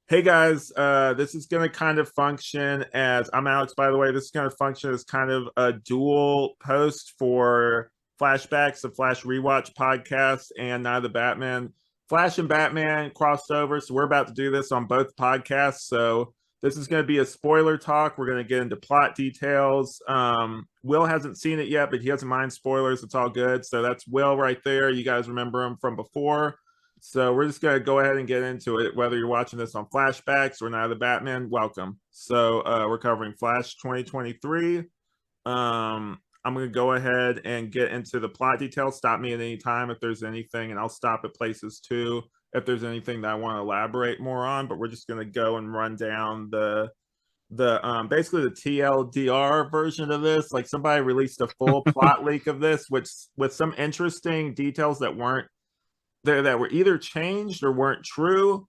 Hey guys, this is going to kind of function as I'm Alex, by the way. This is going to function as kind of a dual post for Flashbacks, the Flash Rewatch podcast, and Night of the Batman. Flash and Batman crossed over, so we're about to do this on both podcasts. So this is going to be a spoiler talk. We're going to get into plot details. Will hasn't seen it yet, but he doesn't mind spoilers. It's all good. So that's Will right there. You guys remember him from before. So we're just gonna go ahead and get into it. Whether you're watching this on Flashbacks or Night of the Batman, welcome. So we're covering Flash 2023. I'm gonna go ahead and get into the plot details. Stop me at any time if there's anything, and I'll stop at places too if there's anything that I want to elaborate more on. But we're just gonna go and run down the basically the TLDR version of this. Like somebody released a full plot leak of this, which with some interesting details that weren't there that were either changed or weren't true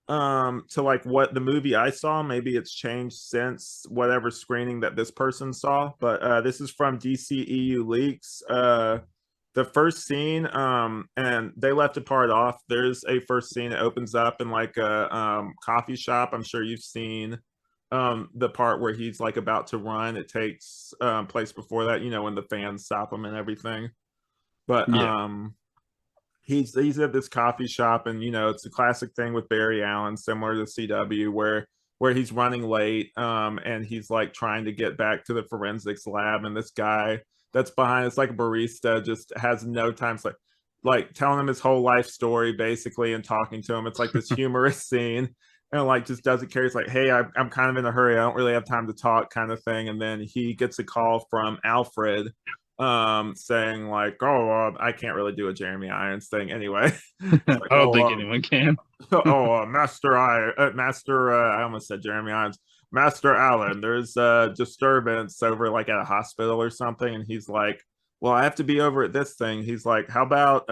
to like what the movie I saw. Maybe it's changed since whatever screening that this person saw, but this is from DCEU leaks. The first scene, and they left a part off. There's a first scene that opens up in like a coffee shop. I'm sure you've seen the part where he's like about to run. It takes place before that, you know, when the fans stop him and everything. But Yeah. he's at this coffee shop, and you know it's a classic thing with Barry Allen, similar to CW, where he's running late, and he's like trying to get back to the forensics lab, and this guy that's behind, it's like a barista, just has no time. It's like telling him his whole life story basically and talking to him. It's like this humorous scene, and like just doesn't care. It's like, hey, I'm kind of in a hurry, I don't really have time to talk, kind of thing. And then he gets a call from Alfred, saying like, oh, I can't really do a Jeremy Irons thing anyway. It's I like, don't think oh, anyone can. Master, I almost said Jeremy Irons, Master Allen, there's a disturbance over like at a hospital or something. And he's like, well, I have to be over at this thing. He's like, how about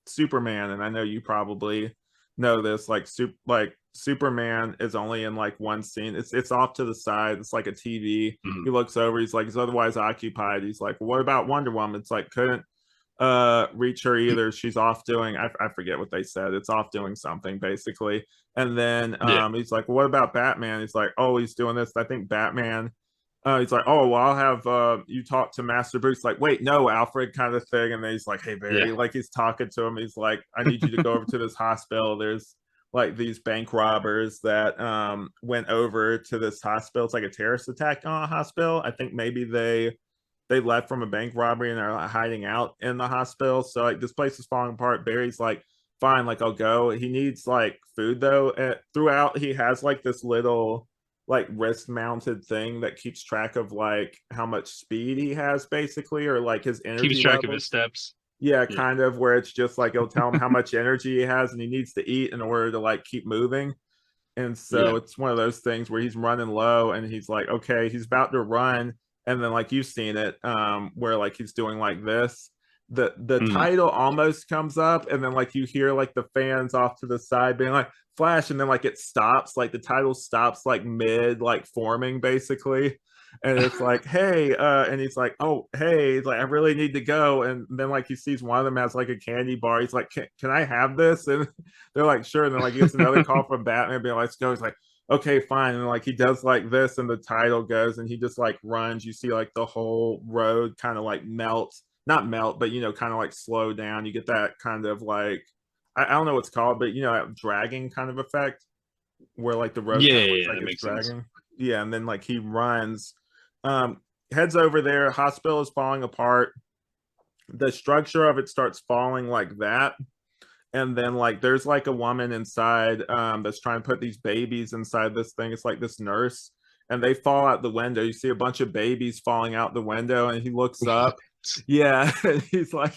Superman? And I know you probably know this, like Superman is only in like one scene. It's off to the side. It's like a TV. Mm. He looks over, he's like, he's otherwise occupied. He's like, well, what about Wonder Woman? It's like, couldn't reach her either. She's off doing, I forget what they said. It's off doing something basically. And then Yeah. he's like, well, what about Batman? He's like, oh, he's doing this. I think Batman, he's like, oh, well, I'll have you talk to Master Bruce. Like, wait, no, Alfred, kind of thing. And then he's like, hey, Yeah. Barry, like he's talking to him. He's like, I need you to go over to this hospital. There's like these bank robbers that went over to this hospital. It's like a terrorist attack on a hospital. I think maybe they left from a bank robbery and are like, hiding out in the hospital. So like this place is falling apart. Barry's like, fine, like I'll go. He needs like food though. Throughout, he has like this little like wrist mounted thing that keeps track of like how much speed he has basically, or like his Keeps energy track of his levels. steps. Yeah, Yeah. kind of, where it's just like it'll tell him how much energy he has and he needs to eat in order to like keep moving. And Yeah. so it's one of those things where he's running low and he's like, okay, he's about to run. And then like you've seen it, where like he's doing like this. The Mm. title almost comes up, and then like you hear like the fans off to the side being like Flash, and then like it stops, like the title stops like mid like forming basically. And it's like, hey, and he's like, oh, hey, like I really need to go. And then like he sees one of them has like a candy bar. He's like, can I have this? And they're like, sure. And then like he gets another call from Batman being like, let's go. He's like, okay, fine. And like he does like this, and the title goes, and he just like runs. You see like the whole road kind of like melt, not melt, but you know, kind of like slow down. You get that kind of like I don't know what's called, but you know, that dragging kind of effect where like the road Yeah, kind of yeah, looks yeah, like that it's makes sense. dragging. Yeah, and then like he runs, um, heads over there. Hospital is falling apart. The structure of it starts falling like that, and then like there's like a woman inside that's trying to put these babies inside this thing. It's like this nurse, and they fall out the window. You see a bunch of babies falling out the window, and he looks up. Yeah, and he's like,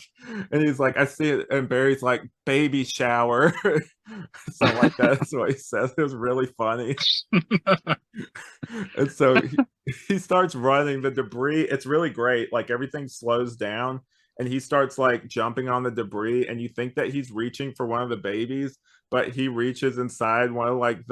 I see it, and Barry's like, baby shower. So like that's what he says. It was really funny. And so he starts running the debris. It's really great. Like everything slows down and he starts like jumping on the debris, and you think that he's reaching for one of the babies, but he reaches inside one of like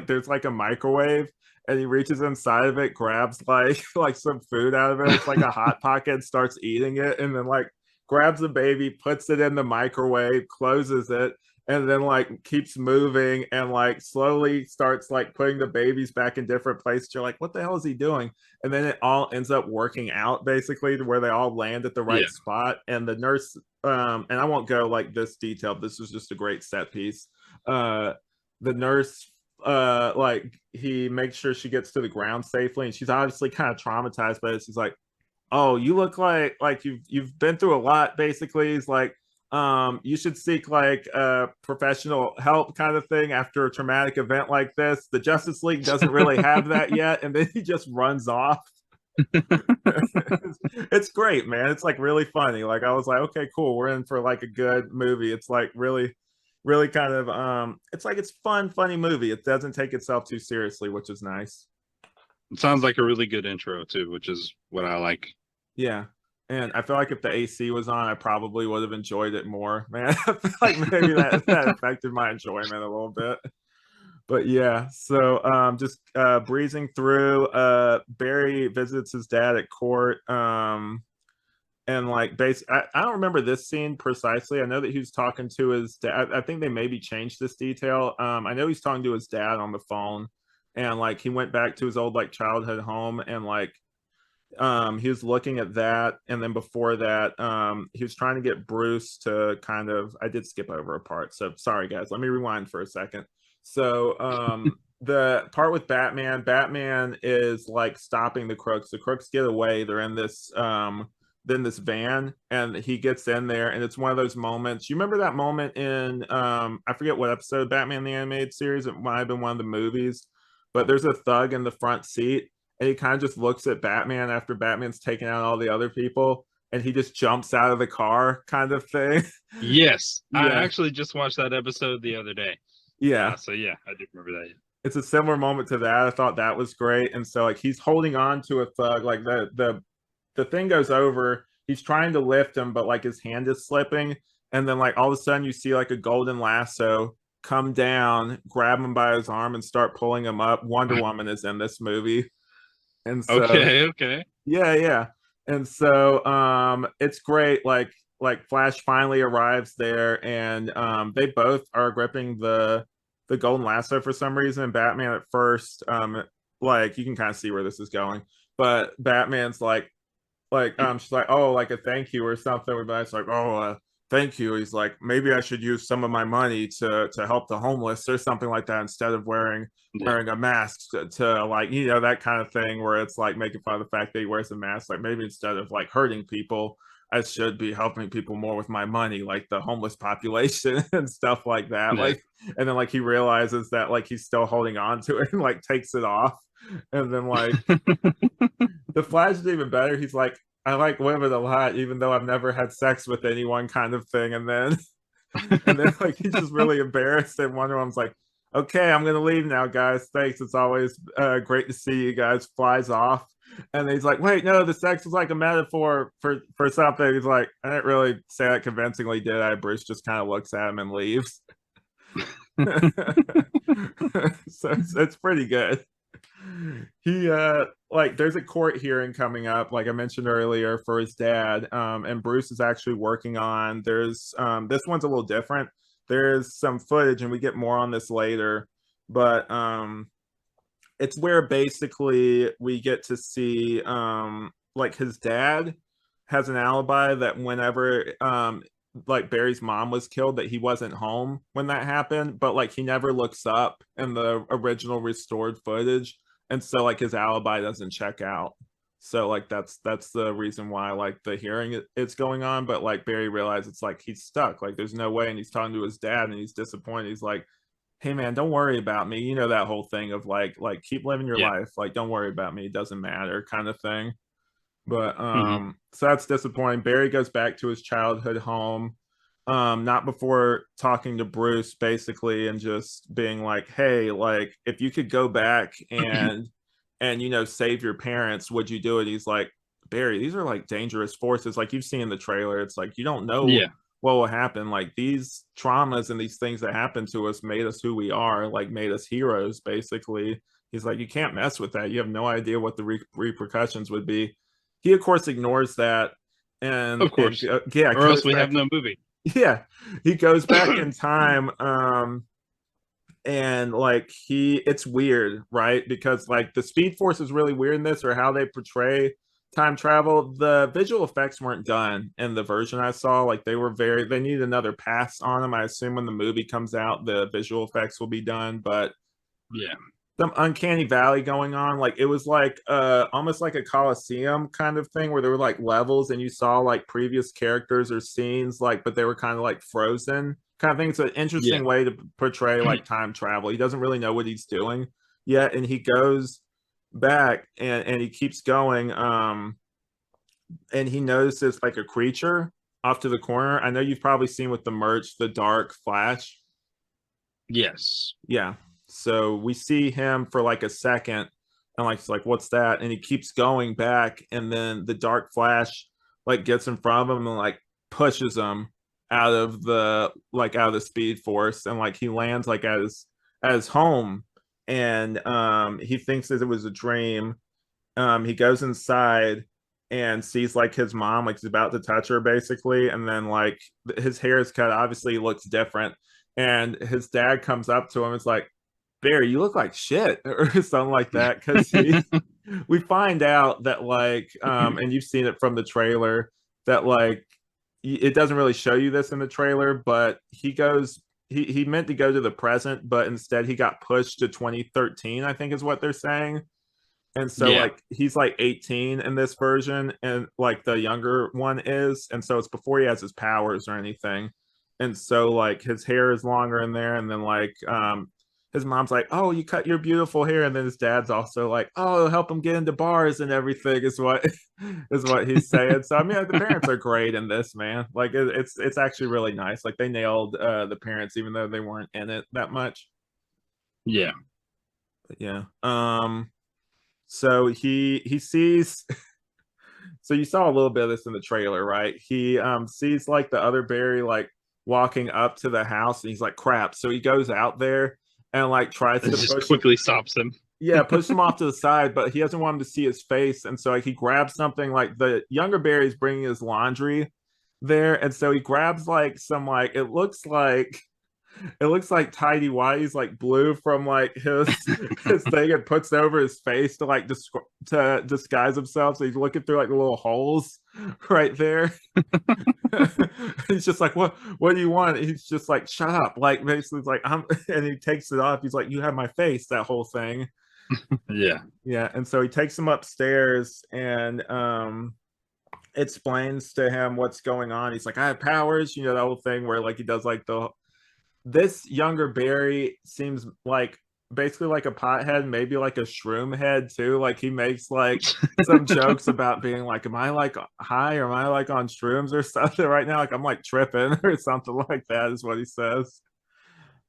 there's like a microwave, and he reaches inside of it, grabs like like some food out of it. It's like a hot pocket, starts eating it, and then like grabs the baby, puts it in the microwave, closes it, and then like keeps moving and like slowly starts like putting the babies back in different places. You're like, what the hell is he doing? And then it all ends up working out basically to where they all land at the Yeah. right spot. And the nurse, and I won't go like this detailed. This was just a great set piece. Uh, the nurse, like he makes sure she gets to the ground safely, and she's obviously kind of traumatized by this. He's like, oh, you look like you've been through a lot. Basically, he's like, you should seek like professional help kind of thing after a traumatic event like this. The Justice League doesn't really have that yet, and then he just runs off. It's great, man. It's like really funny. Like I was like, okay, cool. We're in for like a good movie. It's like really kind of it's like it's fun, funny movie. It doesn't take itself too seriously, which is nice. It sounds like a really good intro too, which is what I like. Yeah. And I feel like if the AC was on, I probably would have enjoyed it more. Man, I feel like maybe that affected my enjoyment a little bit. But yeah, so just breezing through, Barry visits his dad at court. And like I don't remember this scene precisely. I know that he was talking to his dad. I think they maybe changed this detail. I know he's talking to his dad on the phone, and like he went back to his old like childhood home, and like he was looking at that, and then before that he was trying to get Bruce to kind of, I did skip over a part, so sorry guys, let me rewind for a second. So the part with Batman is like stopping the Crooks get away. They're in this then this van, and he gets in there, and it's one of those moments. You remember that moment in I forget what episode, Batman the Animated Series, it might have been one of the movies, but there's a thug in the front seat, and he kind of just looks at Batman after Batman's taken out all the other people, and he just jumps out of the car, kind of thing. Yes, I Yeah, actually just watched that episode the other day. yeah. So yeah, I do remember that. It's a similar moment to that. I thought that was great, and so like he's holding on to a thug, like the thing goes over. He's trying to lift him, but like his hand is slipping, and then like all of a sudden you see like a golden lasso come down, grab him by his arm, and start pulling him up. Wonder Woman is in this movie, and so Okay, okay. yeah, yeah. And so it's great. Like Flash finally arrives there, and they both are gripping the golden lasso for some reason. Batman at first, like you can kind of see where this is going, but Batman's like she's like, oh, like a thank you or something. But it's like, oh, thank you. He's like, maybe I should use some of my money to help the homeless or something like that, instead of Yeah. wearing a mask to like, that kind of thing, where it's like making fun of the fact that he wears a mask. Like maybe instead of like hurting people, I should be helping people more with my money, like the homeless population and stuff like that. Yeah. Like, and then like he realizes that like he's still holding on to it and like takes it off. And then like the Flash is even better. He's like, I like women a lot, even though I've never had sex with anyone, kind of thing. And then like he's just really embarrassed, and Wonder Woman's like, okay, I'm gonna leave now, guys. Thanks. It's always great to see you guys. Flies off. And he's like, wait, no, the sex was like a metaphor for something. He's like, I didn't really say that convincingly, did I? Bruce just kind of looks at him and leaves. So it's pretty good. He like there's a court hearing coming up, like I mentioned earlier, for his dad, and Bruce is actually working on, there's this one's a little different. There's some footage, and we get more on this later, but it's where basically we get to see like his dad has an alibi that whenever like Barry's mom was killed, that he wasn't home when that happened, but like he never looks up in the original restored footage, and so like his alibi doesn't check out. So like that's the reason why like the hearing it's going on, but like Barry realizes it's like he's stuck, like there's no way, and he's talking to his dad, and he's disappointed. He's like, hey man, don't worry about me, that whole thing of like keep living your Yeah. life, like don't worry about me, it doesn't matter, kind of thing. But Hmm. so that's disappointing. Barry goes back to his childhood home, not before talking to Bruce basically, and just being like, hey, like if you could go back and save your parents, would you do it? He's like, Barry, these are like dangerous forces, like you've seen in the trailer. It's like you don't know Yeah. what will happen. Like these traumas and these things that happened to us made us who we are, like made us heroes basically. He's like, you can't mess with that, you have no idea what the repercussions would be. He of course ignores that, Of and course. yeah, Or else goes we have back. no movie. Yeah, he goes back in time. And like it's weird, right? Because like the Speed Force is really weird in this, or how they portray time travel. The visual effects weren't done in the version I saw. Like they need another pass on them. I assume when the movie comes out, the visual effects will be done, but Yeah. some uncanny valley going on. Like it was like almost like a Coliseum kind of thing where there were like levels and you saw like previous characters or scenes, like, but they were kind of like frozen kind of thing. It's an Yeah. interesting way to portray like time travel. He doesn't really know what he's doing yet, and he goes back and he keeps going. And he notices like a creature off to the corner. I know you've probably seen with the merch the dark flash. Yes. Yeah. So we see him for like a second and like it's like, what's that? And he keeps going back, and then the dark flash like gets in front of him and like pushes him out of the speed force, and like he lands like at his home, and he thinks that it was a dream. He goes inside and sees like his mom, like he's about to touch her basically, and then like his hair is cut, obviously he looks different, and his dad comes up to him, it's like, Barry, you look like shit or something like that, because we find out that like and you've seen it from the trailer that like it doesn't really show you this in the trailer, but he meant to go to the present, but instead he got pushed to 2013, I think is what they're saying. And so Yeah. like he's like 18 in this version, and like the younger one is, and so it's before he has his powers or anything. And so like his hair is longer in there, and then like his mom's like, "Oh, you cut your beautiful hair," and then his dad's also like, "Oh, help him get into bars and everything," is what is what he's saying. So I mean, the parents are great in this, man. Like it's actually really nice. Like they nailed the parents, even though they weren't in it that much. Yeah. But yeah. So he sees, so you saw a little bit of this in the trailer, right? He sees like the other Barry like walking up to the house, and he's like, crap. So he goes out there and like tries It to just push him. quickly stops him. Yeah, push him off to the side, but he doesn't want him to see his face. And so like he grabs something, like the younger Barry's bringing his laundry there. And so he grabs like some, like it looks like tidy whities, like blue from like his thing, and puts it over his face to like to disguise himself. So he's looking through like the little holes right there. He's just like, what do you want? He's just like, shut up. Like basically it's like I'm and he takes it off. He's like, you have my face, that whole thing. Yeah. Yeah. And so he takes him upstairs and explains to him what's going on. He's like, I have powers, you know, that whole thing where like he does like the this younger Barry seems like basically like a pothead, maybe like a shroom head too. Like he makes like some jokes about being like, am I like high, or am I like on shrooms or something right now? Like I'm like tripping or something like that is what he says.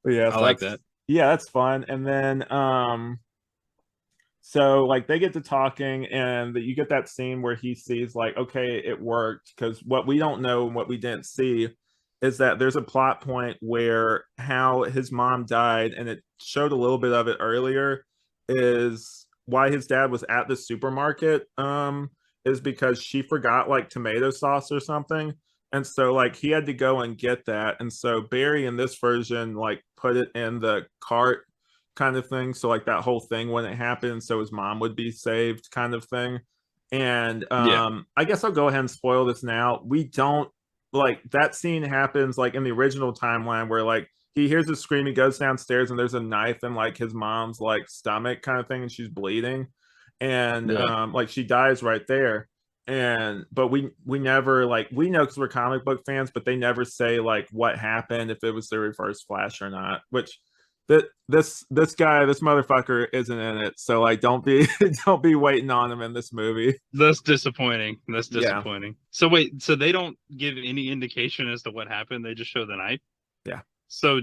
But yeah, I so like that. that's fun. And then so like they get to talking, and you get that scene where he sees like, okay, it worked, because what we don't know and what we didn't see is that there's a plot point where how his mom died, and it showed a little bit of it earlier, is why his dad was at the supermarket is because she forgot like tomato sauce or something, and so like he had to go and get that, and so Barry in this version like put it in the cart kind of thing. So like that whole thing when it happened, so his mom would be saved kind of thing. And Yeah. I guess I'll go ahead and spoil this now. We don't like that scene happens like in the original timeline where like he hears a scream, he goes downstairs, and there's a knife in like his mom's like stomach kind of thing, and she's bleeding. And Yeah. like she dies right there. And but we never like we know because we're comic book fans, but they never say like what happened, if it was the reverse flash or not, which that this guy, this motherfucker isn't in it, so like don't be don't be waiting on him in this movie. That's disappointing. That's Yeah. disappointing. So wait, so they don't give any indication as to what happened. They just show the knife. Yeah. So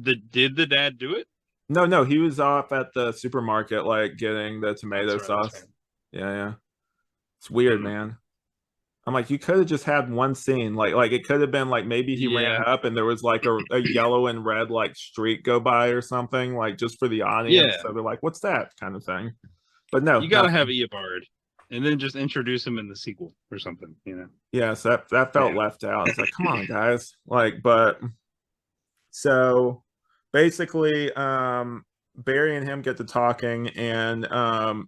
did the dad do it? No, he was off at the supermarket like getting the tomato That's right. That's sauce. right. Yeah, yeah. It's weird, Hmm. man. I'm like, you could have just had one scene. Like it could have been like maybe he ran Yeah. up and there was like a yellow and red like streak go by or something, like just for the audience. Yeah. So they're like, what's that kind of thing? But no, You gotta have nothing. Eobard. and then just introduce him in the sequel or something, Yes, that felt left out. It's like, come on, guys. Like, but so basically, Barry and him get to talking, and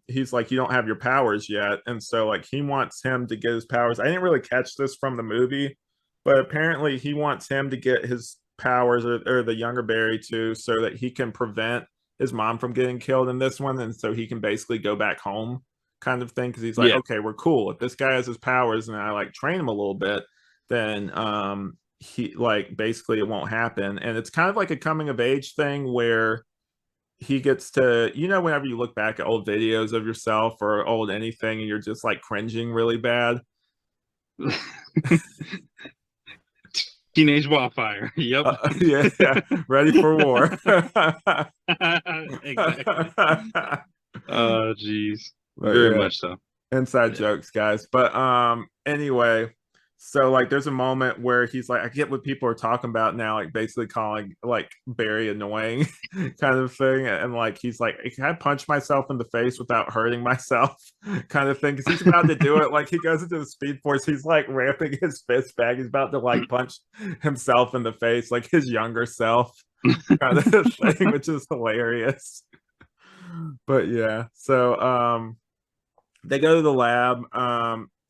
he's like, you don't have your powers yet. And so like he wants him to get his powers. I didn't really catch this from the movie, but apparently he wants him to get his powers, or the younger Barry too, so that he can prevent his mom from getting killed in this one, and so he can basically go back home, kind of thing. Because he's like, Yeah. okay, we're cool. If this guy has his powers and I like train him a little bit, then he like basically it won't happen. And it's kind of like a coming of age thing where he gets to, whenever you look back at old videos of yourself or old anything and you're just like cringing really bad. Teenage Wildfire. Yep. Yeah, ready for war. Exactly. Oh, geez. But Very yeah, much so. inside Yeah. jokes, guys. But anyway, so like there's a moment where he's like, I get what people are talking about now, like basically calling like Barry annoying kind of thing. And like he's like, can I punch myself in the face without hurting myself? Kind of thing. Because he's about to do it. Like he goes into the speed force, he's like ramping his fist back. He's about to like punch himself in the face, like his younger self kind of thing, which is hilarious. But yeah, so they go to the lab.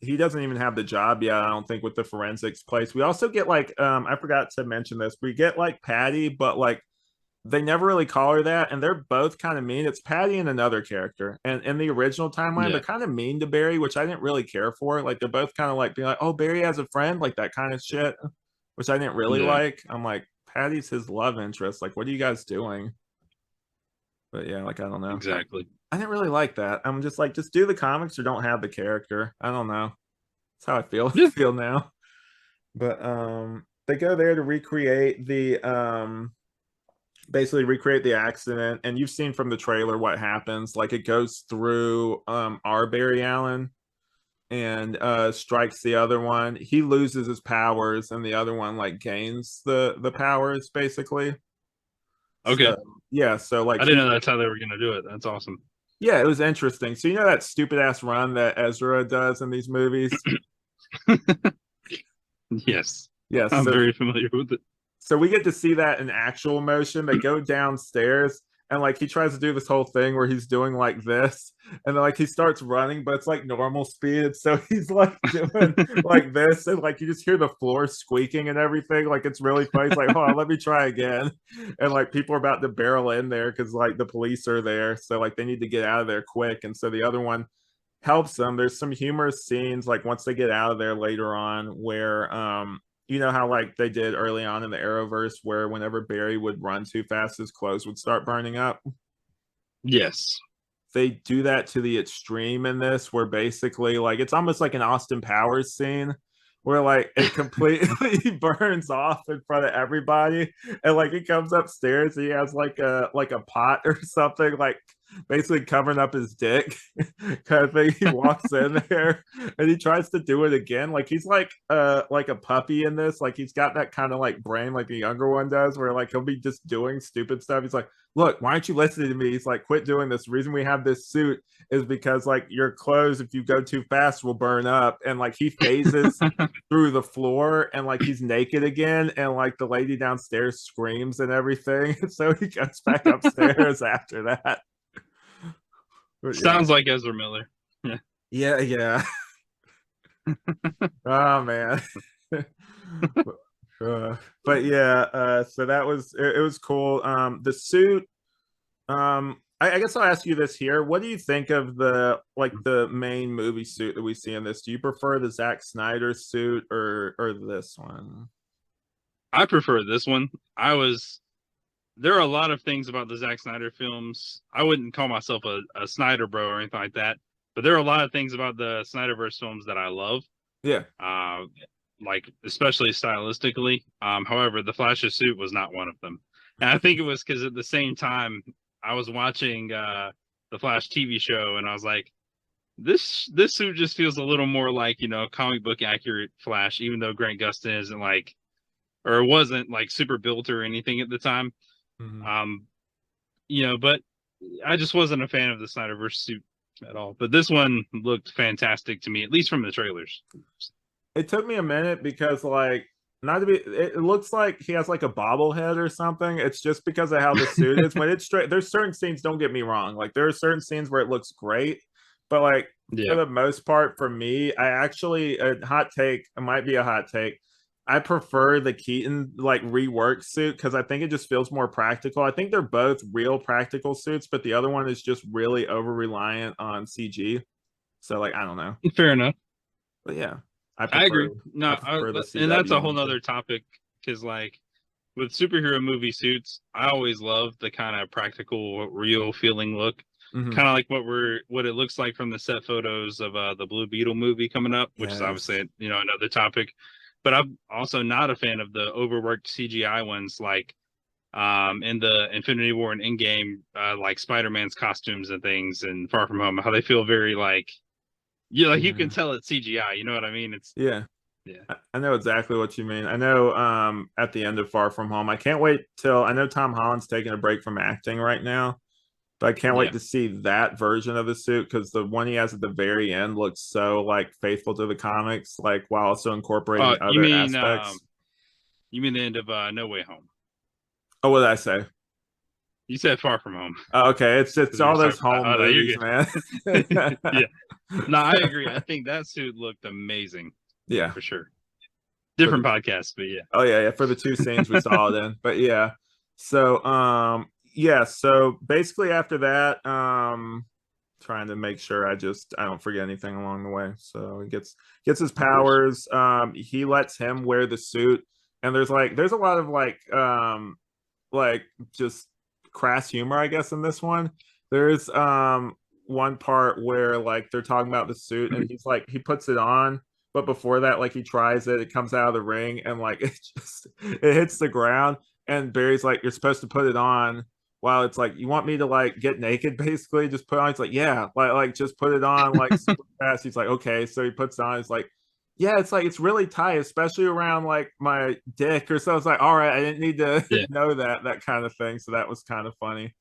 He doesn't even have the job yet, I don't think, with the forensics place. We also get like, I forgot to mention this. We get like Patty, but like they never really call her that, and they're both kind of mean. It's Patty and another character, and in the original timeline, they're Yeah. kind of mean to Barry, which I didn't really care for. Like they're both kind of like being like, "Oh, Barry has a friend," like that kind of shit, which I didn't really Yeah. like. I'm like, Patty's his love interest. Like, what are you guys doing? But yeah, like I don't know. Exactly. I didn't really like that. I'm just like, just do the comics or don't have the character. I don't know. That's how I feel Yeah. feel now. But they go there to recreate the basically recreate the accident, and you've seen from the trailer what happens. Like it goes through our Barry Allen and strikes the other one. He loses his powers and the other one like gains the powers basically. Okay. So yeah, so like I didn't he know that's how they were gonna do it. That's awesome. yeah, it was interesting. So that stupid ass run that Ezra does in these movies? Yes. Yes. I'm So very familiar with it. we get to see that in actual motion. They go downstairs and like he tries to do this whole thing where he's doing like this, and then like he starts running, but it's like normal speed. So he's like doing like this, and like you just hear the floor squeaking and everything. Like it's really funny. It's like, hold on, let me try again. And like people are about to barrel in there because like the police are there. So like they need to get out of there quick. And so the other one helps them. There's some humorous scenes like once they get out of there later on where you know how like they did early on in the Arrowverse where whenever Barry would run too fast his clothes would start burning up. Yes. They do that to the extreme in this where basically like it's almost like an Austin Powers scene where like it completely burns off in front of everybody, and like he comes upstairs, he has like a pot or something like basically covering up his dick kind of thing. He walks in there and he tries to do it again. Like he's like a puppy in this. Like he's got that kind of like brain like the younger one does, where like he'll be just doing stupid stuff. He's like, look, why aren't you listening to me? He's like, quit doing this. The reason we have this suit is because like your clothes, if you go too fast, will burn up. And like he phases through the floor and like he's naked again, and like the lady downstairs screams and everything. So he goes back upstairs after that. But yeah. Sounds like Ezra Miller. Yeah. Yeah. Oh man. But yeah, so that was it was cool. The suit, I guess I'll ask you this here. What do you think of the main movie suit that we see in this? Do you prefer the Zack Snyder suit or this one? I prefer this one. There are a lot of things about the Zack Snyder films. I wouldn't call myself a Snyder bro or anything like that, but there are a lot of things about the Snyderverse films that I love. Yeah. Like especially stylistically. However, the Flash's suit was not one of them. And I think it was because at the same time I was watching the Flash TV show, and I was like, this suit just feels a little more like, comic book accurate Flash, even though Grant Gustin isn't like, or wasn't like super built or anything at the time. Mm-hmm. But I just wasn't a fan of the Snyderverse suit at all. But this one looked fantastic to me, at least from the trailers. It took me a minute because like not to be it looks like he has like a bobblehead or something. It's just because of how the suit is. When it's straight, there's certain scenes, don't get me wrong. Like there are certain scenes where it looks great, but like for Yeah. the most part, for me, I actually a hot take, it might be a hot take. I prefer the Keaton like rework suit because I think it just feels more practical. I think they're both real practical suits, but the other one is just really over reliant on CG. So like I don't know. Fair enough. But yeah, I agree. I No, prefer the and that's CW a whole one. nother topic because, like, with superhero movie suits, I always love the kind of practical, real feeling look, Mm-hmm. kind of like what it looks like from the set photos of the Blue Beetle movie coming up, which is Yes. obviously another topic. But I'm also not a fan of the overworked CGI ones, like in the Infinity War and Endgame, like Spider-Man's costumes and things, and Far From Home, how they feel very like you can Yeah. tell it's CGI. You know what I mean? It's Yeah. yeah. I know exactly what you mean. I know at the end of Far From Home, I can't wait till I know Tom Holland's taking a break from acting right now, but I can't wait Yeah. to see that version of the suit because the one he has at the very end looks so like faithful to the comics, like while also incorporating You other mean aspects. the end of No Way Home? Oh, what did I say? You said Far From Home Oh, okay, it's because we were all talking those about that. home Oh no, you're movies, man. good. Yeah. No, I agree. I think that suit looked amazing. Yeah, Yeah. for sure. For Different the podcast, but yeah. Oh yeah, yeah, for the two scenes we saw it in. But yeah. So yeah, so basically after that, trying to make sure I don't forget anything along the way. So he gets his Of course. powers. He lets him wear the suit. And there's a lot of like just crass humor, I guess, in this one. There's one part where like they're talking about the suit and he's like he puts it on, but before that, like he tries it, it comes out of the ring and like it hits the ground and Barry's like, you're supposed to put it on while it's like you want me to like get naked basically, just put it on. It's like, yeah, like just put it on like super fast. He's like, okay. So he puts it on, it's like yeah, it's like it's really tight, especially around like my dick or so. It's like, all right, I didn't need to Yeah. know that kind of thing. So that was kind of funny.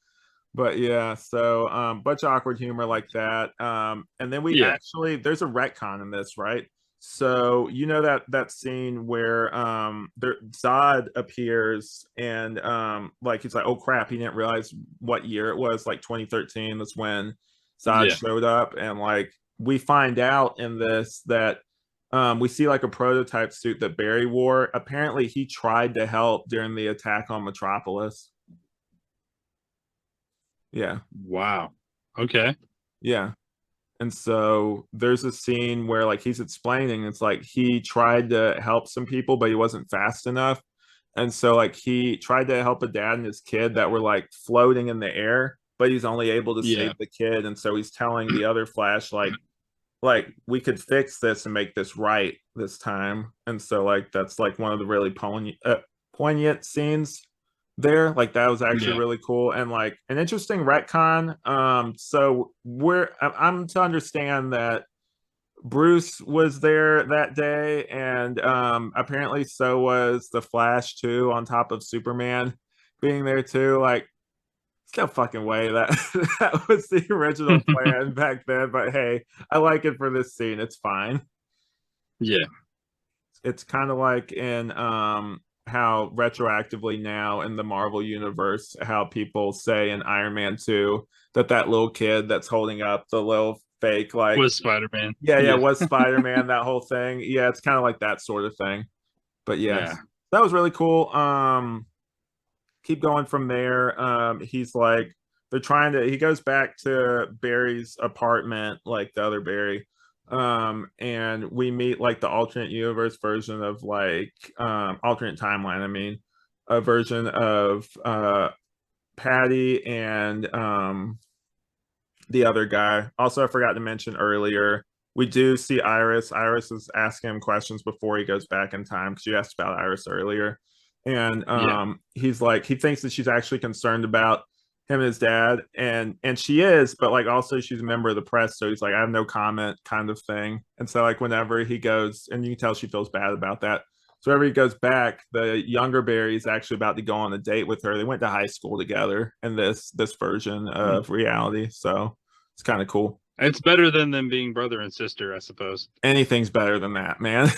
But yeah, so bunch of awkward humor like that. And then we Yeah. actually there's a retcon in this, right? So you know that scene where there Zod appears and like he's like, oh crap, he didn't realize what year it was, like 2013 was when Zod Yeah. showed up, and like we find out in this that we see like a prototype suit that Barry wore. Apparently, he tried to help during the attack on Metropolis. Yeah, Wow. Okay. yeah. And so there's a scene where like he's explaining, it's like he tried to help some people, but he wasn't fast enough. And so like he tried to help a dad and his kid that were like floating in the air, but he's only able to Yeah. save the kid. And so he's telling the other Flash like we could fix this and make this right this time. And so like that's like one of the really poignant scenes there. Like that was actually Yeah. really cool and like an interesting retcon. So I'm to understand that Bruce was there that day, and apparently so was the Flash too, on top of Superman being there too. Like no fucking way that that was the original plan back then. But hey, I like it for this scene. It's fine. Yeah. It's kind of like in how retroactively now in the Marvel universe, how people say in Iron Man 2 that little kid that's holding up the little fake like Was Spider-Man. yeah, yeah, Yeah. was Spider-Man, that whole thing. Yeah, it's kind of like that sort of thing. But Yeah. yes, that was really cool. Keep going from there. He's like they're trying to he goes back to Barry's apartment, like the other Barry. And we meet like the alternate universe version of like alternate timeline, I mean, a version of Patty and the other guy. Also, I forgot to mention earlier, we do see Iris. Iris is asking him questions before he goes back in time because you asked about Iris earlier. And Yeah. he's like, he thinks that she's actually concerned about him and his dad, and she is, but like also she's a member of the press, so he's like, I have no comment, kind of thing. And so like whenever he goes, and you can tell she feels bad about that. So whenever he goes back, the younger Barry is actually about to go on a date with her. They went to high school together in this version of reality. So it's kind of cool. It's better than them being brother and sister, I suppose. Anything's better than that, man.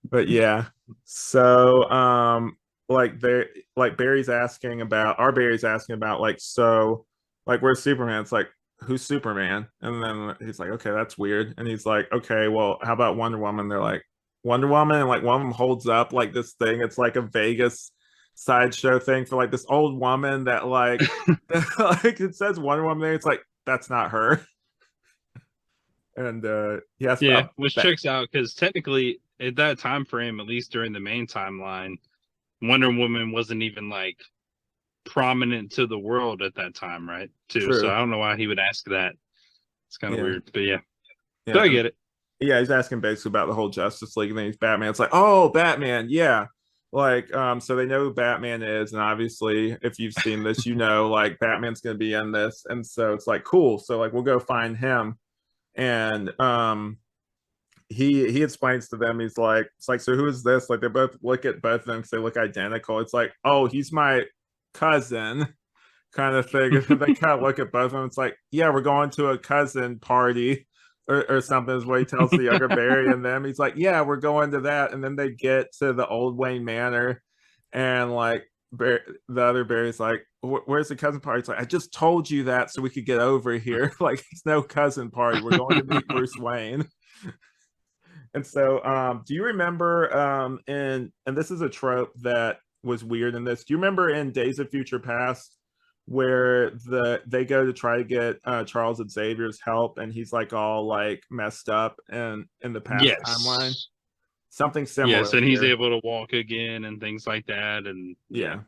But yeah. So like they like Barry's asking about our Barry's asking about like so like where's Superman? It's like who's Superman? And then he's like, okay, that's weird. And he's like, okay, well, how about Wonder Woman? They're like, Wonder Woman, and like one of them holds up like this thing. It's like a Vegas sideshow thing for like this old woman that like like it says Wonder Woman there. It's like that's not her. And yes, Yeah, about which that. checks out because technically at that time frame, at least during the main timeline, Wonder Woman wasn't even like prominent to the world at that time, right? Too. So True. I don't know why he would ask that. It's kind of Yeah. weird, but yeah. So Yeah. I get it. Yeah, he's asking basically about the whole Justice League, and then he's Batman. It's like, oh, Batman, yeah. Like, so they know who Batman is, and obviously, if you've seen this, you know, like Batman's gonna be in this, and so it's like, cool. So like, we'll go find him, and he explains to them, he's like, it's like, so who is this? Like, they both look at both of them because they look identical. It's like, oh, he's my cousin, kind of thing. And they kind of look at both of them. It's like, yeah, we're going to a cousin party or something is what he tells the younger Barry and them. He's like, yeah, we're going to that. And then they get to the old Wayne Manor and like the other Barry's like, where's the cousin party? It's like, I just told you that so we could get over here. Like, it's no cousin party. We're going to meet Bruce Wayne. And so, do you remember and this is a trope that was weird in this. Do you remember in Days of Future Past where they go to try to get Charles Xavier's help and he's like all like messed up and in the past timeline? Yes. Something Yes, similar and he's here. able to walk again and things like that. And yeah. Yeah.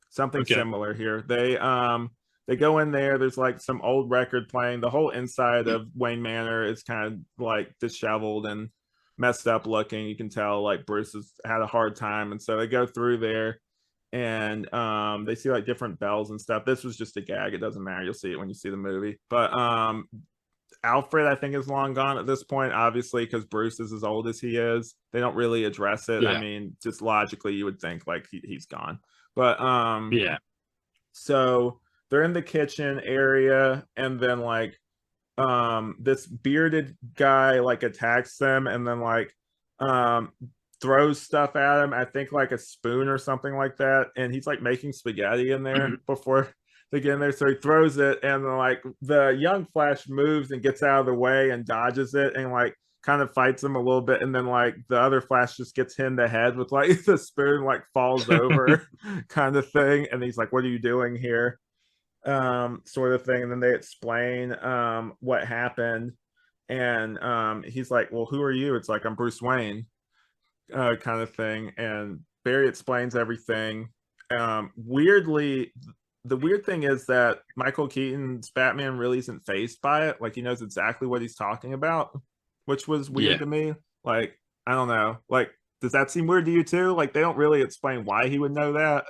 Something Okay. similar here. They go in there, there's like some old record playing. The whole inside of Wayne Manor is kind of like disheveled and messed up looking. You can tell like Bruce has had a hard time. And so they go through there and they see like different bells and stuff. This was just a gag. It doesn't matter. You'll see it when you see the movie. But Alfred, I think, is long gone at this point, obviously, because Bruce is as old as he is. They don't really address it. I Yeah. mean, just logically, you would think like he's gone. But Yeah. so they're in the kitchen area, and then like this bearded guy like attacks them, and then like um throws stuff at him. I think like a spoon or something like that, and he's like making spaghetti in there before they get in there. So he throws it, and then like the young Flash moves and gets out of the way and dodges it, and like kind of fights him a little bit, and then like the other Flash just gets hit in the head with like the spoon, like falls over, kind of thing. And he's like, "What are you doing here?" Sort of thing. And then they explain what happened, and he's like, "Well, who are you?" It's like, "I'm Bruce Wayne," kind of thing. And Barry explains everything. Weirdly, the weird thing is that Michael Keaton's Batman really isn't phased by it. Like he knows exactly what he's talking about, which was weird Yeah. to me. Like, I don't know. Like, does that seem weird to you too? Like they don't really explain why he would know that.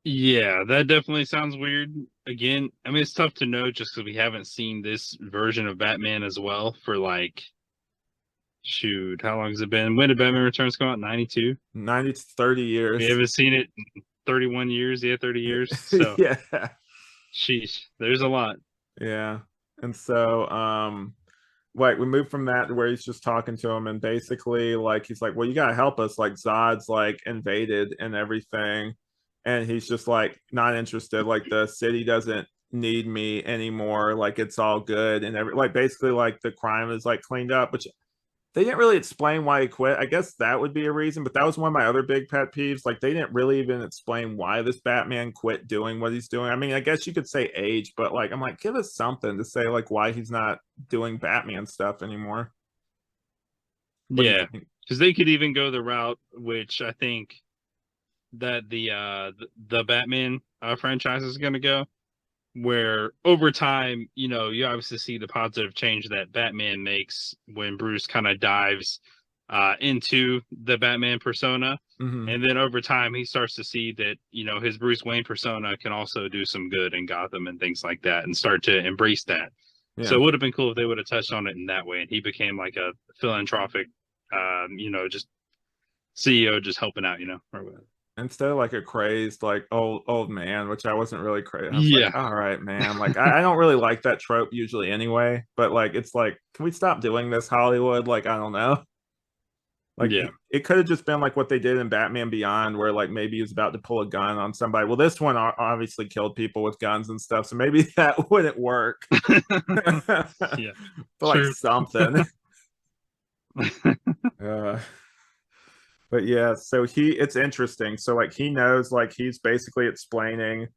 Yeah, that definitely sounds weird. Again, I mean, it's tough to know just because we haven't seen this version of Batman as well for like, shoot, how long has it been? When did Batman Returns come out? 92? 90 to 30 We years. haven't seen it in 31 years. Yeah, 30 years. So, Yeah. sheesh, there's a lot. Yeah. And so like we move from that to where he's just talking to him and basically like he's like, well, you gotta help us. Like Zod's like invaded and everything. And he's just like not interested. Like the city doesn't need me anymore. Like it's all good and like basically like the crime is like cleaned up, which they didn't really explain why he quit. I guess that would be a reason, but that was one of my other big pet peeves. Like they didn't really even explain why this Batman quit doing what he's doing. I mean, I guess you could say age, but like I'm like, give us something to say like why he's not doing Batman stuff anymore. What do you Yeah, think? because they could even go the route, which I think that the Batman franchise is going to go, where over time, you obviously see the positive change that Batman makes when Bruce kind of dives into the Batman persona. Mm-hmm. And then over time, he starts to see that, his Bruce Wayne persona can also do some good in Gotham and things like that and start to embrace that. So Yeah. it would have been cool if they would have touched on it in that way. And he became like a philanthropic, just CEO just helping out, or whatever. instead of like a crazed like old man, which I wasn't really crazy. I was like, Yeah, all right, man. Like I don't really like that trope usually anyway, but like it's like, can we stop doing this, Hollywood? Like, I don't know. Like yeah, it could have just been like what they did in Batman Beyond, where like maybe he was about to pull a gun on somebody. Well, this one obviously killed people with guns and stuff, so maybe that wouldn't work. But yeah. like True. something. Uh, but yeah, so it's interesting. So like he knows, like he's basically explaining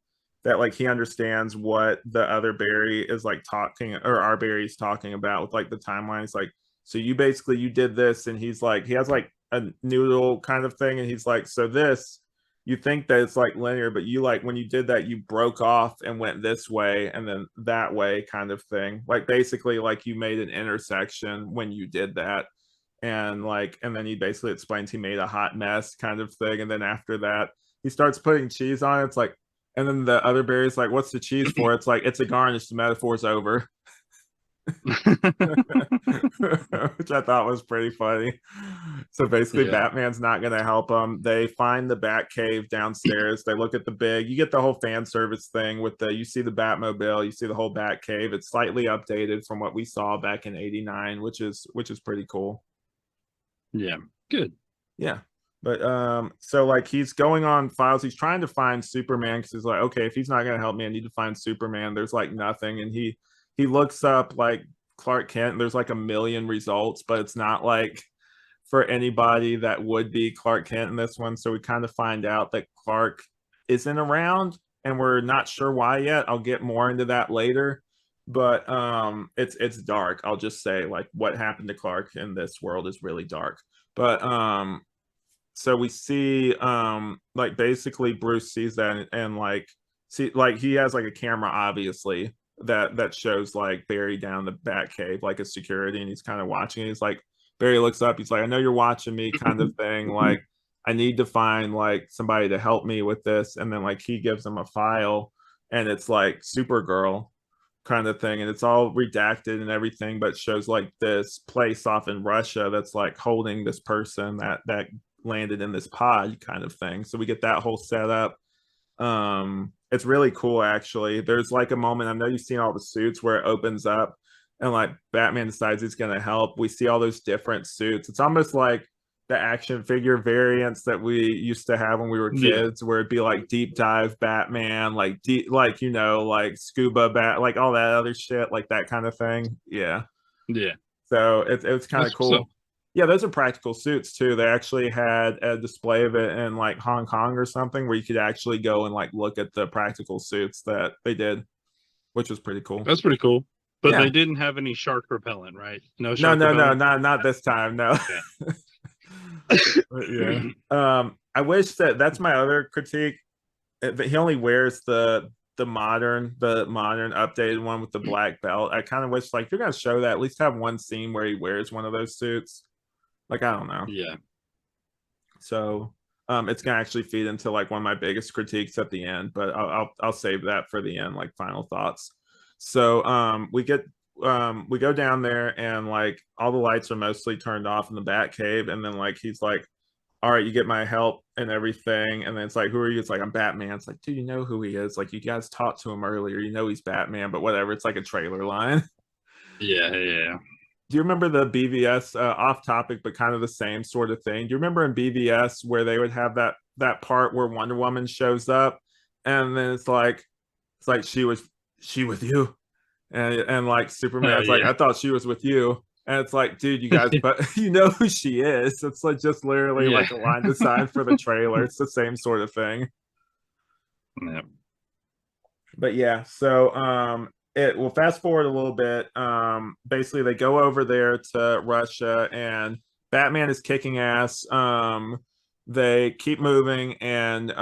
that like he understands what the other Barry is like talking, or our Barry's talking about with like the timeline. It's like, so you basically you did this, and he's like he has like a noodle kind of thing, and he's like, so this you think that it's like linear, but you like when you did that you broke off and went this way and then that way kind of thing. Like basically like you made an intersection when you did that, and like and then he basically explains he made a hot mess kind of thing, and then after that he starts putting cheese on it. It's like, and then the other Barry's like, what's the cheese for? It's like, it's a garnish, the metaphor's over. Which I thought was pretty funny. So basically Yeah. Batman's not going to help them. They find the Bat Cave downstairs. They look at the big, you get the whole fan service thing with the, you see the Batmobile, you see the whole Bat Cave. It's slightly updated from what we saw back in 89, which is pretty cool. Yeah. Good. Yeah. But so like he's going on files, he's trying to find Superman because he's like, okay, if he's not gonna help me, I need to find Superman. There's like nothing. And he looks up like Clark Kent, and there's like a million results, but it's not like for anybody that would be Clark Kent in this one. So we kind of find out that Clark isn't around, and we're not sure why yet. I'll get more into that later. But it's dark. I'll just say like what happened to Clark in this world is really dark. But so we see like basically Bruce sees that, and like see like he has like a camera obviously that shows like Barry down the Bat Cave like a security, and he's kind of watching it. He's like, Barry looks up, he's like, I know you're watching me kind of thing, like I need to find like somebody to help me with this. And then like he gives him a file, and it's like Supergirl kind of thing, and it's all redacted and everything, but shows like this place off in Russia that's like holding this person that landed in this pod kind of thing. So we get that whole setup. It's really cool actually. There's like a moment, I know you've seen all the suits, where it opens up and like Batman decides he's going to help. We see all those different suits. It's almost like the action figure variants that we used to have when we were Yeah. kids, where it'd be like deep dive Batman, like deep, like like scuba bat, like all that other shit, like that kind of thing. Yeah. Yeah. So it's kind of That's so. cool. Yeah, those are practical suits too. They actually had a display of it in like Hong Kong or something, where you could actually go and like look at the practical suits that they did, which was pretty cool. That's pretty cool. But Yeah. they didn't have any shark repellent, right? No No, shark no, no, repellent. not this time. No. Okay. But yeah. I wish that's my other critique. He only wears the modern updated one with the black belt. I kind of wish like if you're gonna show that, at least have one scene where he wears one of those suits. Like I don't know. Yeah. So it's gonna actually feed into like one of my biggest critiques at the end, but I'll save that for the end, like final thoughts. So we go down there, and like all the lights are mostly turned off in the Bat Cave, and then like he's like, all right, you get my help and everything. And then it's like, who are you? It's like, I'm Batman. It's like, dude, you know who he is. Like, you guys talked to him earlier. You know he's Batman, but whatever. It's like a trailer line. Yeah. Yeah. Do you remember the BVS, off topic, but kind of the same sort of thing? Do you remember in BVS where they would have that part where Wonder Woman shows up, and then it's like she with you, and like Superman's like, Yeah. I thought she was with you. And it's like, dude, you guys, but you know who she is. It's like just literally Yeah. like a line design for the trailer. It's the same sort of thing. Yeah. But yeah, so it will fast forward a little bit. Basically they go over there to Russia, and Batman is kicking ass. They keep moving, and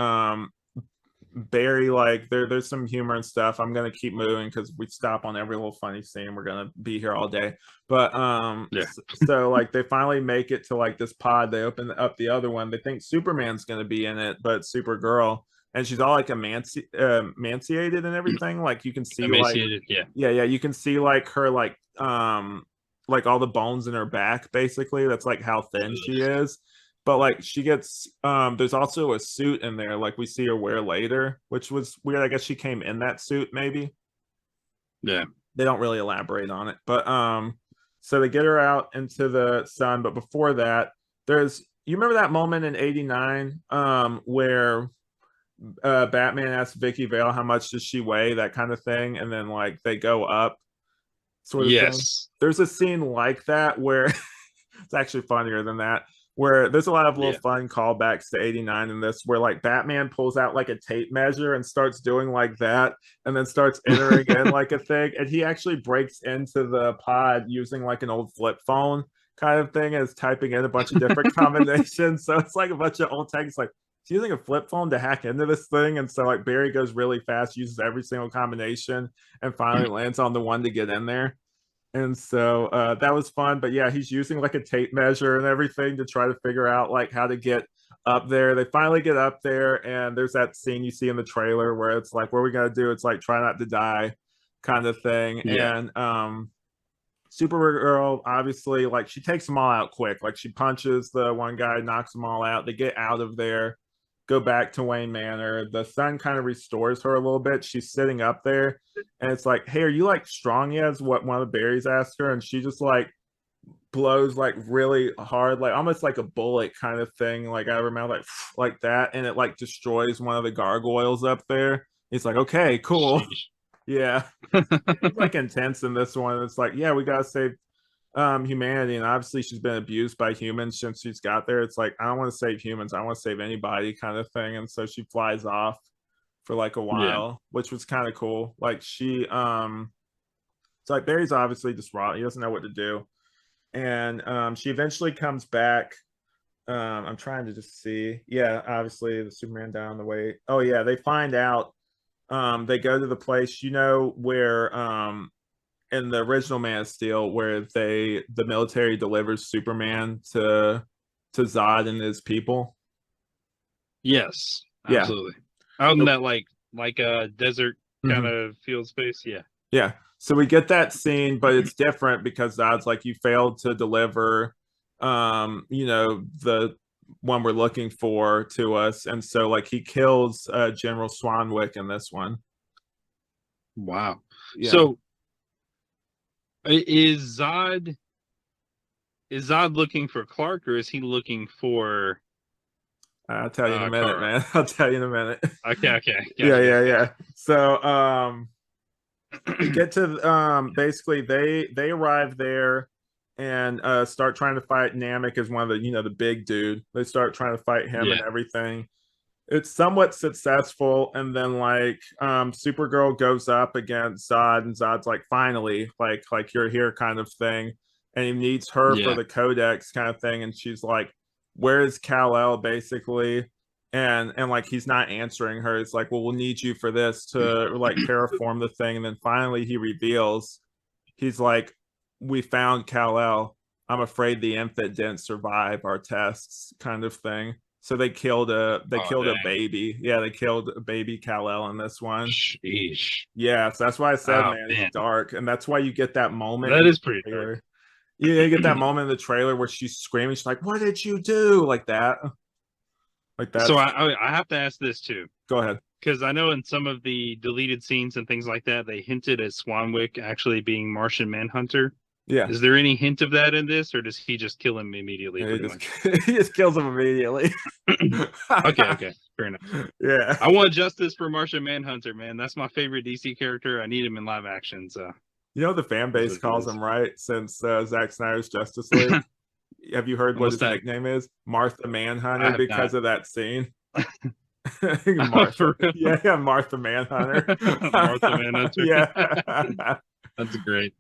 Barry, like there's some humor and stuff. I'm gonna keep moving because we stop on every little funny scene. We're gonna be here all day. But Yeah. so like they finally make it to like this pod. They open up the other one. They think Superman's gonna be in it, but Supergirl, and she's all like emaciated and everything. Like you can see like Emaciated. Yeah. yeah, you can see like her like all the bones in her back basically. That's like how thin she is. but like she gets there's also a suit in there like we see her wear later, which was weird. I guess she came in that suit maybe. Yeah. They don't really elaborate on it, but so they get her out into the sun, but before that there's, you remember that moment in 89 where Batman asks Vicky Vale how much does she weigh, that kind of thing, and then like they go up sort of thing. Yes. There's a scene like that where it's actually funnier than that, where there's a lot of little Yeah. fun callbacks to 89 in this, where like Batman pulls out like a tape measure and starts doing like that, and then starts entering in like a thing, and he actually breaks into the pod using like an old flip phone kind of thing, and is typing in a bunch of different combinations. So it's like a bunch of old text, like he's using a flip phone to hack into this thing. And so like Barry goes really fast, uses every single combination, and finally lands on the one to get in there. And so that was fun. But yeah, he's using like a tape measure and everything to try to figure out like how to get up there. They finally get up there, and there's that scene you see in the trailer where it's like, what are we gonna do? It's like try not to die kind of thing. Yeah. And Supergirl obviously like she takes them all out quick. Like she punches the one guy, knocks them all out. They get out of there, go back to Wayne Manor. The sun kind of restores her a little bit. She's sitting up there, and it's like, "Hey, are you like strong yet?" Is what one of the berries asked her, and she just like blows like really hard, like almost like a bullet kind of thing, like out of her mouth, like that, and it like destroys one of the gargoyles up there. It's like, okay, cool, Sheesh. yeah. It's like intense in this one. It's like, yeah, we gotta save humanity, and obviously she's been abused by humans since she's got there. It's like, I don't want to save humans, I want to save anybody kind of thing. And so she flies off for like a Yeah. while, which was kind of cool. Like she it's like Barry's obviously just raw, he doesn't know what to do. And she eventually comes back. I'm trying to just see, yeah, obviously the Superman down the way. Oh yeah, they find out, they go to the place, you know, where in the original Man of Steel, where the military delivers Superman to Zod and his people. Yes. Yeah. Absolutely. Out in So, that like a desert kind mhm. of field space. Yeah. Yeah. So we get that scene, but it's different because Zod's like, you failed to deliver you know, the one we're looking for to us. And so like he kills General Swanwick in this one. Wow. Yeah. So is Zod looking for Clark, or is he looking for I'll tell you in a minute, Kara? man. I'll tell you in a minute. Okay, okay. Yeah, Gotcha, yeah, gotcha, yeah. So we gotcha. get to basically they arrive there and start trying to fight Namek as one of the, you know, the big dude. They start trying to fight him and Yeah. everything. It's somewhat successful, and then like Supergirl goes up against Zod, and Zod's like, finally, like you're here kind of thing. And he needs her for Yeah. the codex kind of thing, and she's like, where is Kal-El basically? And like he's not answering her. It's like, well, we'll need you for this to like terraform the thing. And then finally he reveals, he's like, we found Kal-El. I'm afraid the infant didn't survive our tests kind of thing. So they Oh killed a dang. baby. Yeah, they killed a baby Kal-El in this one. Sheesh. Yeah, so that's why I said, Oh man, it's man. dark. And that's why you get that moment in That the is pretty dark. trailer. Yeah, you get that moment in the trailer where she's screaming, she's like, what did you do? Like that. Like So that's, I have to ask this too, go ahead. because I know in some of the deleted scenes and things like that, they hinted at Swanwick actually being Martian Manhunter. Yeah. Is there any hint of that in this, or does he just kill him immediately, Yeah, he pretty just much? he just kills him immediately. Okay, okay, fair enough. Yeah. I want justice for Martian Manhunter, man. That's my favorite DC character. I need him in live action, so You know the fan that's base what it calls is. him, right? Since Zack Snyder's Justice League. Have you heard what What's his that? nickname is? Martha I Manhunter, have because not. of that scene. Martha. For real? Yeah, yeah, Martha Manhunter. Martha Manhunter. Yeah. That's great.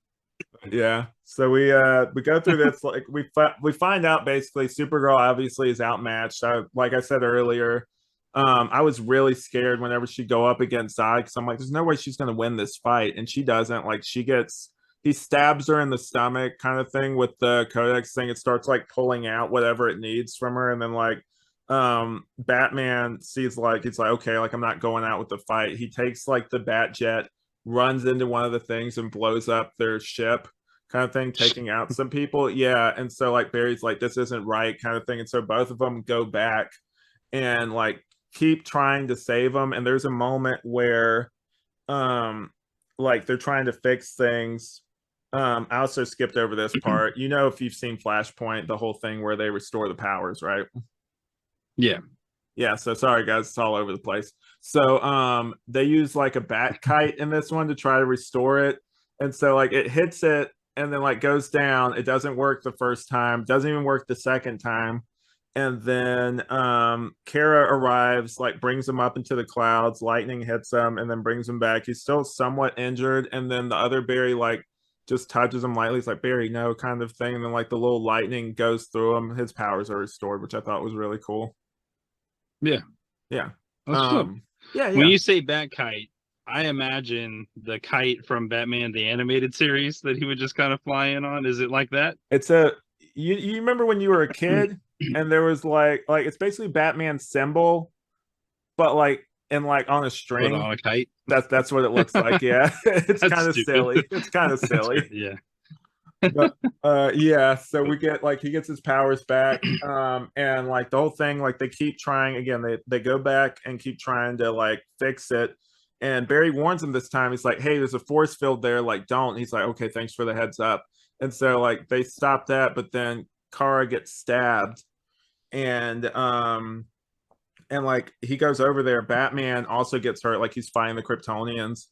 Yeah. So we go through this, like we find out basically Supergirl obviously is outmatched. Like I said earlier, I was really scared whenever she go up against Zod, because I'm like, there's no way she's gonna win this fight, and she doesn't. Like he stabs her in the stomach kind of thing with the codex thing. It starts like pulling out whatever it needs from her, and then like Batman sees, like it's like, okay, like I'm not going out with the fight. He takes like the bat jet, runs into one of the things and blows up their ship kind of thing, taking out some people. Yeah. And so like Barry's like, this isn't right, kind of thing. And so both of them go back and like keep trying to save them. And there's a moment where like they're trying to fix things. I also skipped over this part. You know, if you've seen Flashpoint, the whole thing where they restore the powers, right? Yeah. Yeah, so sorry guys, it's all over the place. So they use like a bat kite in this one to try to restore it. And so like it hits it and then like goes down. It doesn't work the first time, doesn't even work the second time. And then Kara arrives, like brings him up into the clouds, lightning hits him and then brings him back. He's still somewhat injured, and then the other Barry like just touches him lightly. It's like, Barry, no, kind of thing. And then like the little lightning goes through him. His powers are restored, which I thought was really cool. Yeah. Yeah. Yeah. Yeah. When you say bat kite, I imagine the kite from Batman the animated series that he would just kind of fly in on. Is it like that? It's you remember when you were a kid and there was like it's basically Batman's symbol, but like and like on a string. Put on a kite. That's what it looks like. Yeah. It's kind of silly. It's kind of silly. Yeah. But yeah, so we get like he gets his powers back, and like the whole thing, like they keep trying again, they go back and keep trying to like fix it. And Barry warns him this time. He's like, hey, there's a force field there, like don't. He's like, okay, thanks for the heads up. And so like they stop that, but then Kara gets stabbed, and like he goes over there. Batman also gets hurt, like he's fighting the Kryptonians,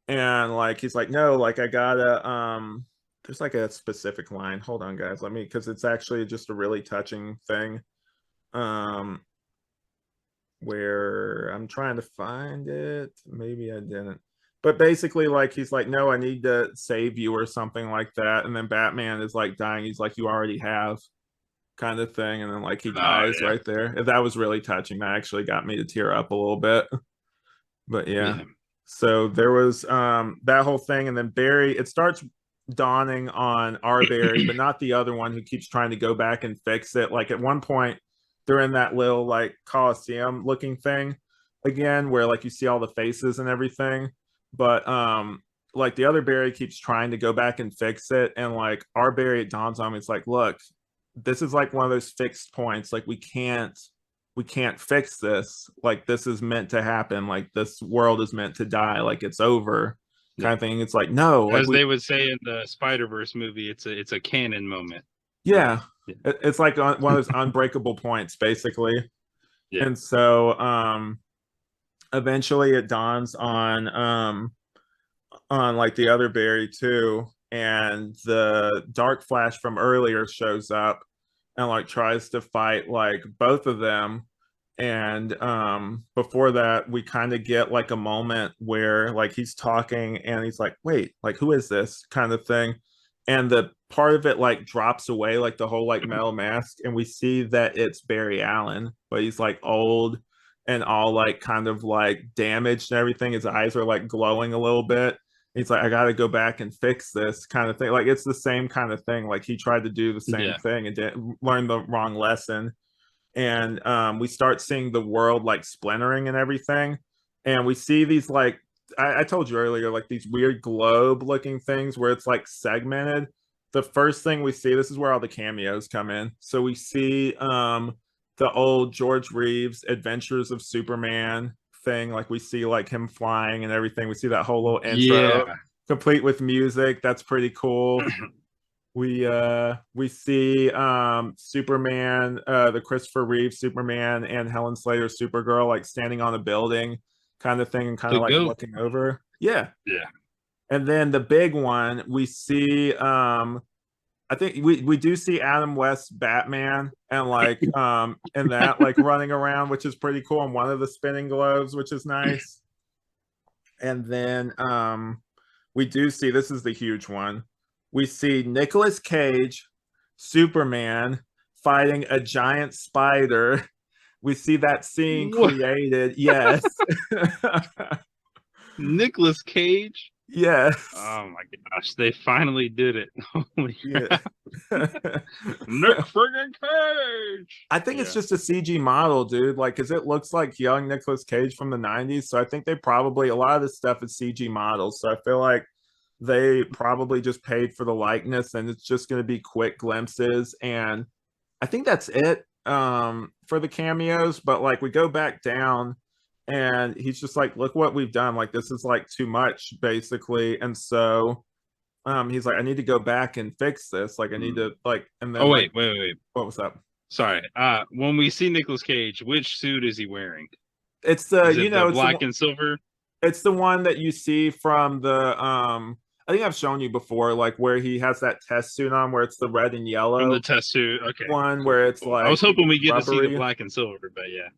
and like he's like, no, like I gotta there's like a specific line. Hold on, guys. Let me, because it's actually just a really touching thing. Where I'm trying to find it. Maybe I didn't. But basically, like he's like, no, I need to save you or something like that. And then Batman is like dying. He's like, you already have, kind of thing. And then like he dies right there. That was really touching. That actually got me to tear up a little bit. But yeah. So there was that whole thing, and then Barry, it starts dawning on our Barry, but not the other one who keeps trying to go back and fix it. Like at one point, they're in that little like Coliseum looking thing again, where like you see all the faces and everything. But like the other Barry keeps trying to go back and fix it, and like our Barry, it dawns on me, it's like, look, this is like one of those fixed points. Like we can't fix this. Like this is meant to happen. Like this world is meant to die. Like it's over, kind of thing. It's like, no, like as they would say in the Spider-Verse movie, it's a canon moment. Yeah. It's like one of those unbreakable points, basically. Yeah. And so eventually it dawns on like the other Barry too, and the Dark Flash from earlier shows up and like tries to fight like both of them. And before that, we kind of get like a moment where like he's talking and he's like, wait, like who is this, kind of thing. And the part of it like drops away, like the whole like metal mask, and we see that it's Barry Allen, but he's like old and all like kind of like damaged and everything. His eyes are like glowing a little bit. He's like, I gotta go back and fix this, kind of thing. Like it's the same kind of thing. Like he tried to do the same thing and didn't learn the wrong lesson. And we start seeing the world like splintering and everything. And we see these like, I told you earlier, like these weird globe looking things where it's like segmented. The first thing we see, this is where all the cameos come in. So we see the old George Reeves Adventures of Superman thing. Like we see like him flying and everything. We see that whole little intro complete with music. That's pretty cool. We see Superman, the Christopher Reeve Superman, and Helen Slater Supergirl like standing on a building, kind of thing, and kind of like looking over. Yeah. And then the big one, we see I think we do see Adam West Batman, and like and that like running around, which is pretty cool, and one of the spinning globes, which is nice. And then we do see, this is the huge one, we see Nicolas Cage, Superman, fighting a giant spider. We see that scene created. Yes. Nicolas Cage? Yes. Oh my gosh, they finally did it. Holy crap. Nick friggin' Cage! I think it's just a CG model, dude. Like, because it looks like young Nicolas Cage from the 90s. So I think they probably, a lot of this stuff is CG models. So I feel like they probably just paid for the likeness and it's just going to be quick glimpses. And I think that's it for the cameos. But like we go back down and he's just like, look what we've done. Like this is like too much, basically. And so he's like, I need to go back and fix this. Like I need to like, and then Oh like, wait. what was up? Sorry. When we see Nicolas Cage, which suit is he wearing? It's the Is it the black and silver? it's the one that you see from the I think I've shown you before, like where he has that test suit on where it's the red and From the yellow test suit. Okay. one Cool, where cool, it's cool. I like was hoping we get to see the rubbery. black and silver, but yeah.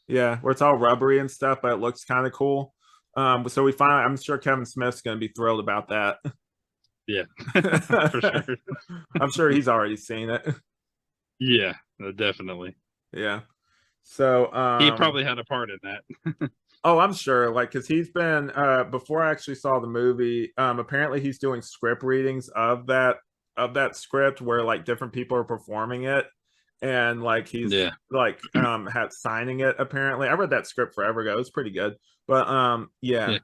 Yeah, where it's all rubbery and stuff, but it looks kind of cool. So we find I'm sure Kevin Smith's gonna be thrilled about that. Yeah. For sure. I'm sure he's already seen it. Yeah, definitely. Yeah. So He probably had a part in that. oh, I'm sure, like, because he's been before I actually saw the movie, apparently he's doing script readings of that script where like different people are performing it, and like he's Yeah. like had signing it apparently. I read that script forever ago. It was pretty good. But yeah. Yeah.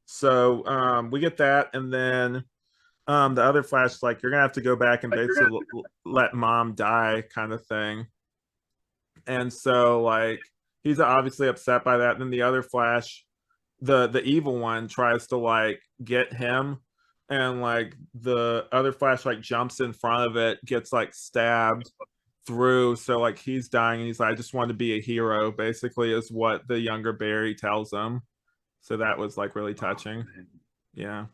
So we get that, and then the other Flash is like, you're gonna have to go back and basically let mom die kind of thing. And so like he's obviously upset by that. Then the other Flash, the evil one, tries to like get him, and like the other Flash like jumps in front of it, gets like stabbed through. So like he's dying, and he's like, I just want to be a hero, basically, is what the younger Barry tells him. So that was like really touching. Yeah.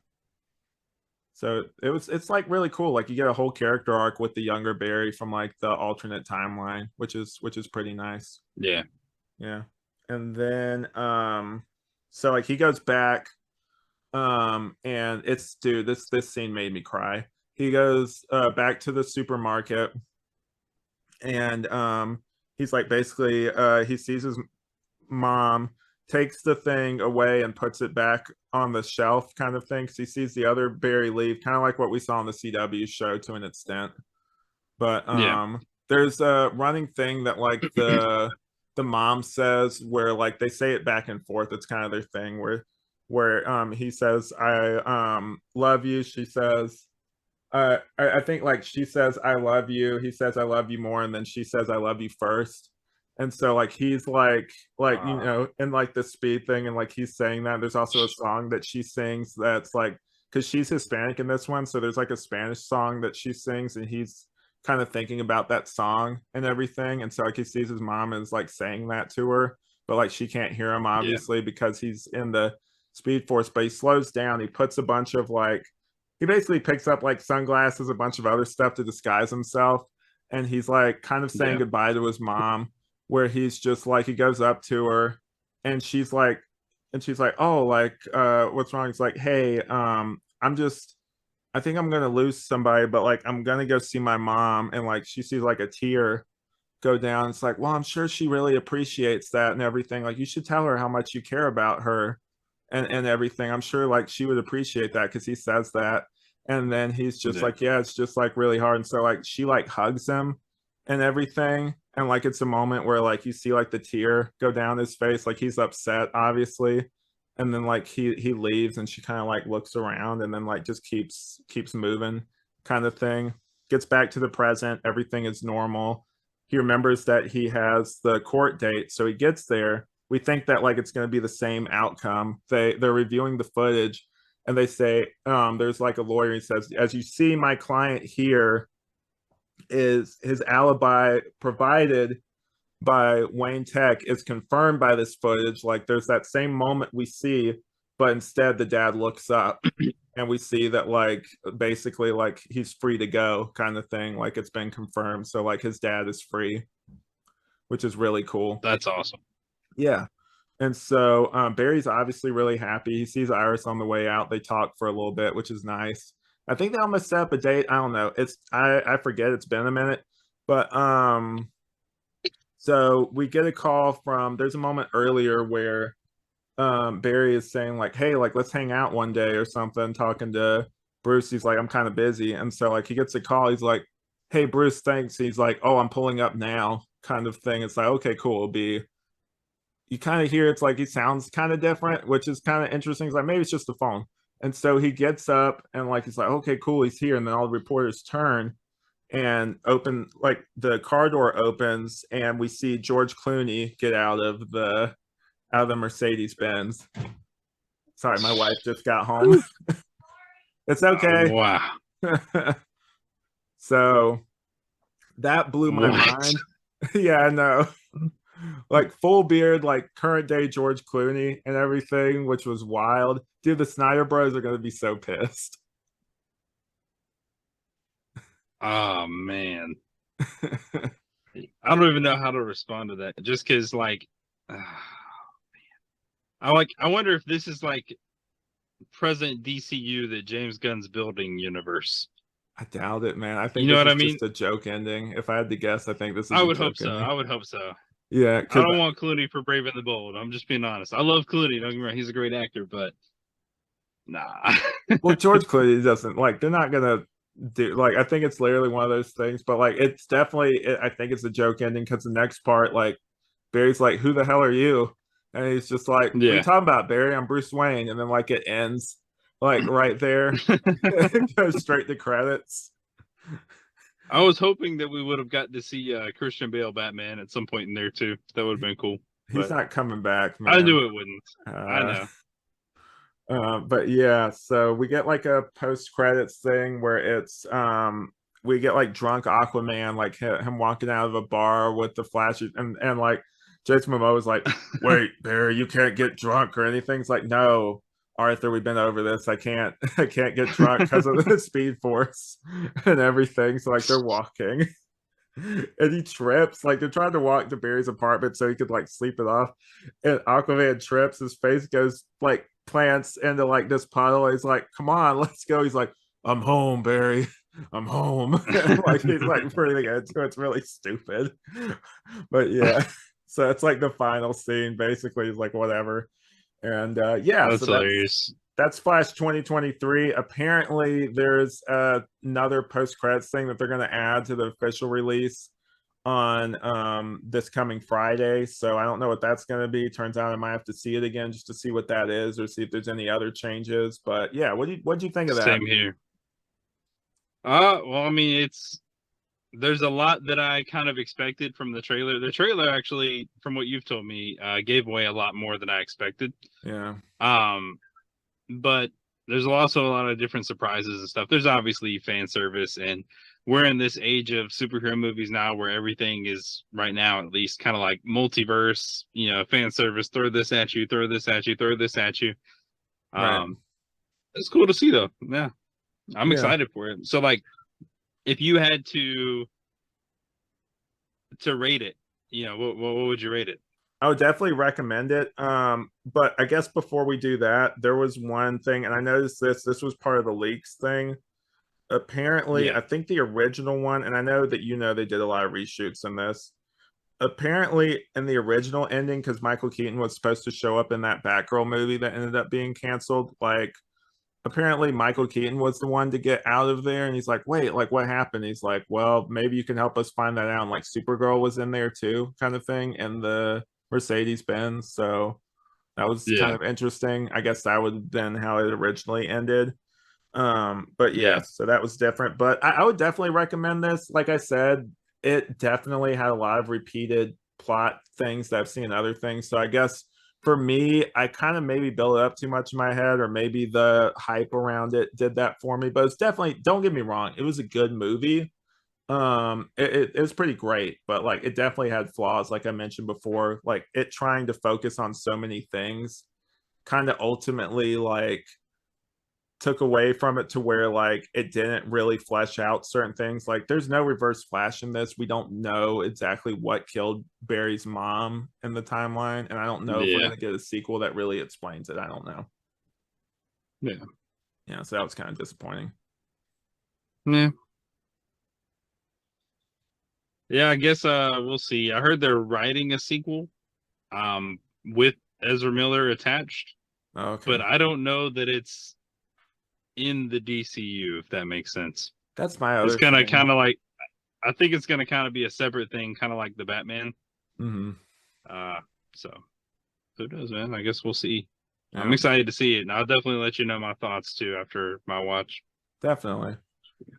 So it's like really cool. Like you get a whole character arc with the younger Barry from like the alternate timeline, which is pretty nice. Yeah. Yeah. And then so like he goes back and it's dude, this scene made me cry. He goes back to the supermarket, and he's like basically he sees his mom, takes the thing away and puts it back on the shelf kind of thing, because he sees the other Barry leave, kind of like what we saw on the CW show to an extent. But Yeah. there's a running thing that like the mom says, where like they say it back and forth. It's kind of their thing where he says, I love you. She says, I think like she says, I love you. He says, I love you more. And then she says, I love you first. And so like he's like you know, in like the speed thing, and like he's saying that. There's also a song that she sings that's like, because she's Hispanic in this one, so there's like a Spanish song that she sings, and he's kind of thinking about that song and everything. And so like he sees his mom is like saying that to her, but like she can't hear him obviously because he's in the speed force. But he slows down, he puts a bunch of like, he basically picks up like sunglasses, a bunch of other stuff to disguise himself, and he's like kind of saying goodbye to his mom, where he's just like, he goes up to her, and she's like, oh, like what's wrong? He's like, hey, I'm just, I think I'm gonna lose somebody, but like I'm gonna go see my mom. And like she sees like a tear go down. It's like, well, I'm sure she really appreciates that and everything. Like you should tell her how much you care about her and everything. I'm sure like she would appreciate that, because he says that. And then he's just like, yeah, it's just like really hard. And so like she like hugs him and everything. And like it's a moment where like you see like the tear go down his face, like he's upset, obviously. And then like he leaves, and she kind of like looks around, and then like just keeps moving kind of thing. Gets back to the present, everything is normal. He remembers that he has the court date, so he gets there. We think that like it's going to be the same outcome. They're reviewing the footage, and they say there's like a lawyer. He says, as you see, my client here is his alibi provided by Wayne Tech is confirmed by this footage. Like there's that same moment we see, but instead the dad looks up and we see that like basically like he's free to go kind of thing. Like it's been confirmed. So like his dad is free, which is really cool. That's awesome. Yeah. And so Barry's obviously really happy. He sees Iris on the way out. They talk for a little bit, which is nice. I think they almost set up a date. I don't know. It's I forget. It's been a minute. But so we get a call from, there's a moment earlier where Barry is saying like, hey, like let's hang out one day or something, talking to Bruce. He's like, I'm kind of busy. And so like he gets a call. He's like, hey, Bruce, thanks. He's like, oh, I'm pulling up now kind of thing. It's like, okay, cool. It'll be, you kind of hear it's like he sounds kind of different, which is kind of interesting. It's like maybe it's just the phone. And so he gets up and like he's like, okay, cool, he's here. And then all the reporters turn and open, like the car door opens and we see George Clooney get out of the Mercedes Benz. Sorry, my wife just got home. It's okay. Wow. So that blew my What? mind. Yeah, I know. Like full beard, like current day George Clooney and everything, which was wild. Dude, the Snyder Bros are gonna be so pissed. Oh man. I don't even know how to respond to that. Just because, like, I wonder if this is like present DCU that James Gunn's building universe. I doubt it, man. I You think know this what I is mean? just a joke ending. If I had to guess, I think this is I a would hope joke so. ending. I would hope so. Yeah, I because don't want Clooney for Brave and the Bold. I'm just being honest. I love Clooney. Don't get me wrong. He's a great actor, but nah. well, George Clooney doesn't like. They're not gonna do like. I think it's literally one of those things. But like, it's definitely. I think it's a joke ending because the next part, like, Barry's like, "Who the hell are you?" And he's just like, "What are you Yeah. talking about, Barry? I'm Bruce Wayne." And then like it ends like right there. It goes straight to credits. I was hoping that we would have got to see Christian Bale Batman at some point in there too. That would have been cool. He's But not coming back, I man. knew it wouldn't. I Uh, know. but yeah, so we get like a post credits thing where it's we get like drunk Aquaman, like him walking out of a bar with the Flash, and like Jason Momoa is like, "Wait, Barry, you can't get drunk or anything." It's like, "No, Arthur, we've been over this. I can't, I can't get drunk because of the Speed Force and everything." So like they're walking. And he trips, like they're trying to walk to Barry's apartment so he could like sleep it off. And Aquaman trips, his face goes like plants into like this puddle. He's like, "Come on, let's go." He's like, "I'm home, Barry. I'm home." Like he's like breathing into it. It's really stupid. But yeah. So it's like the final scene, basically, is like whatever. And yeah, That's so hilarious. that's Flash 2023. Apparently, there's another post credits thing that they're going to add to the official release on this coming Friday. So I don't know what that's going to be. Turns out I might have to see it again just to see what that is or see if there's any other changes. But yeah, what do you think of that? Same here. Well, I mean, there's a lot that I kind of expected from the trailer. The trailer actually, from what you've told me, gave away a lot more than I expected. Yeah. But there's also a lot of different surprises and stuff. There's obviously fan service, and we're in this age of superhero movies now where everything is right now at least kind of like multiverse, fan service, throw this at you, throw this at you, throw this at you. Right. It's cool to see though. Yeah. I'm Yeah. excited for it. So like if you had to rate it, what would you rate it? I would definitely recommend it. But I guess before we do that, there was one thing, and I noticed this was part of the leaks thing. Apparently, Yeah. I think the original one, and I know that they did a lot of reshoots in this. Apparently, in the original ending, because Michael Keaton was supposed to show up in that Batgirl movie that ended up being canceled, like apparently Michael Keaton was the one to get out of there, and he's like, "Wait, like what happened?" He's like, "Well, maybe you can help us find that out." And like Supergirl was in there too, kind of thing, in the Mercedes Benz. So that was kind Yeah. of interesting. I guess that would have been how it originally ended. But Yeah. yes, so that was different. But I would definitely recommend this. Like I said, it definitely had a lot of repeated plot things that I've seen in other things. So I guess for me, I kind of maybe built it up too much in my head, or maybe the hype around it did that for me. But it's definitely, don't get me wrong, it was a good movie. It was pretty great, but like it definitely had flaws, like I mentioned before. Like it trying to focus on so many things kind of ultimately like took away from it to where like it didn't really flesh out certain things. Like there's no reverse flash in this. We don't know exactly what killed Barry's mom in the timeline, and I don't know if we're Yeah. gonna get a sequel that really explains it. I don't know. Yeah. Yeah, so that was kind of disappointing. Yeah. Yeah, I guess we'll see. I heard they're writing a sequel with Ezra Miller attached, Okay, but I don't know that it's in the DCU, if that makes sense. that's my It's other gonna thing. kind of like I think it's gonna kind of be a separate thing, kind of like the Batman. Hmm. Uh so who knows, man? I guess we'll see. I'm excited to see it, and I'll definitely let you know my thoughts too after my watch. Definitely.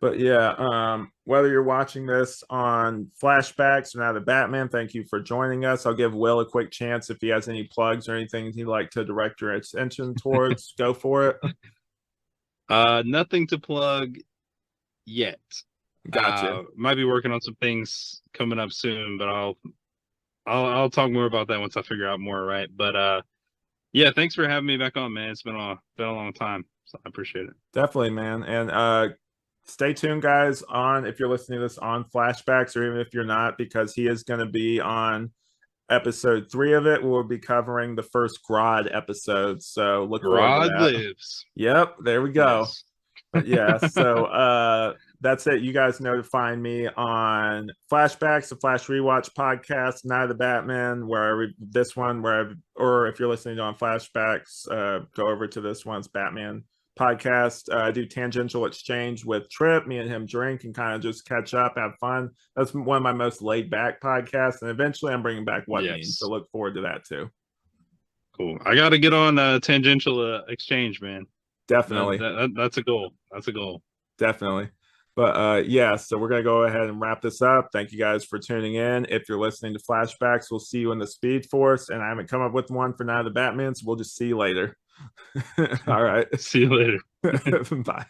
But yeah, whether you're watching this on Flashbacks or Now the Batman, thank you for joining us. I'll give Will a quick chance if he has any plugs or anything he'd like to direct your attention towards. Go for it. Nothing to plug yet. Gotcha. Might be working on some things coming up soon, but I'll talk more about that once I figure out more, right? But yeah, thanks for having me back on, man. It's been a long time, so I appreciate it. Definitely, man. And stay tuned, guys, on if you're listening to this on Flashbacks, or even if you're not, because he is going to be on episode 3 of it. We'll be covering the first Grodd episode, so look forward to Grodd that. lives. Yep, there we go. Yes. But yeah, so that's it. You guys know to find me on Flashbacks, the Flash Rewatch podcast, Night of the Batman, wherever this one, wherever, or if you're listening on Flashbacks, go over to this one's Batman podcast. I do Tangential Exchange with Trip. Me and him drink and kind of just catch up, have fun. That's one of my most laid back podcasts. And eventually I'm bringing back What Means. So look forward to that too. Cool. I got to get on Tangential Exchange, man. Definitely. That's a goal. That's a goal. Definitely. But yeah, so we're going to go ahead and wrap this up. Thank you guys for tuning in. If you're listening to Flashbacks, we'll see you in the Speed Force. And I haven't come up with one for Night of the Batman, so we'll just see you later. All right. See you later. Bye.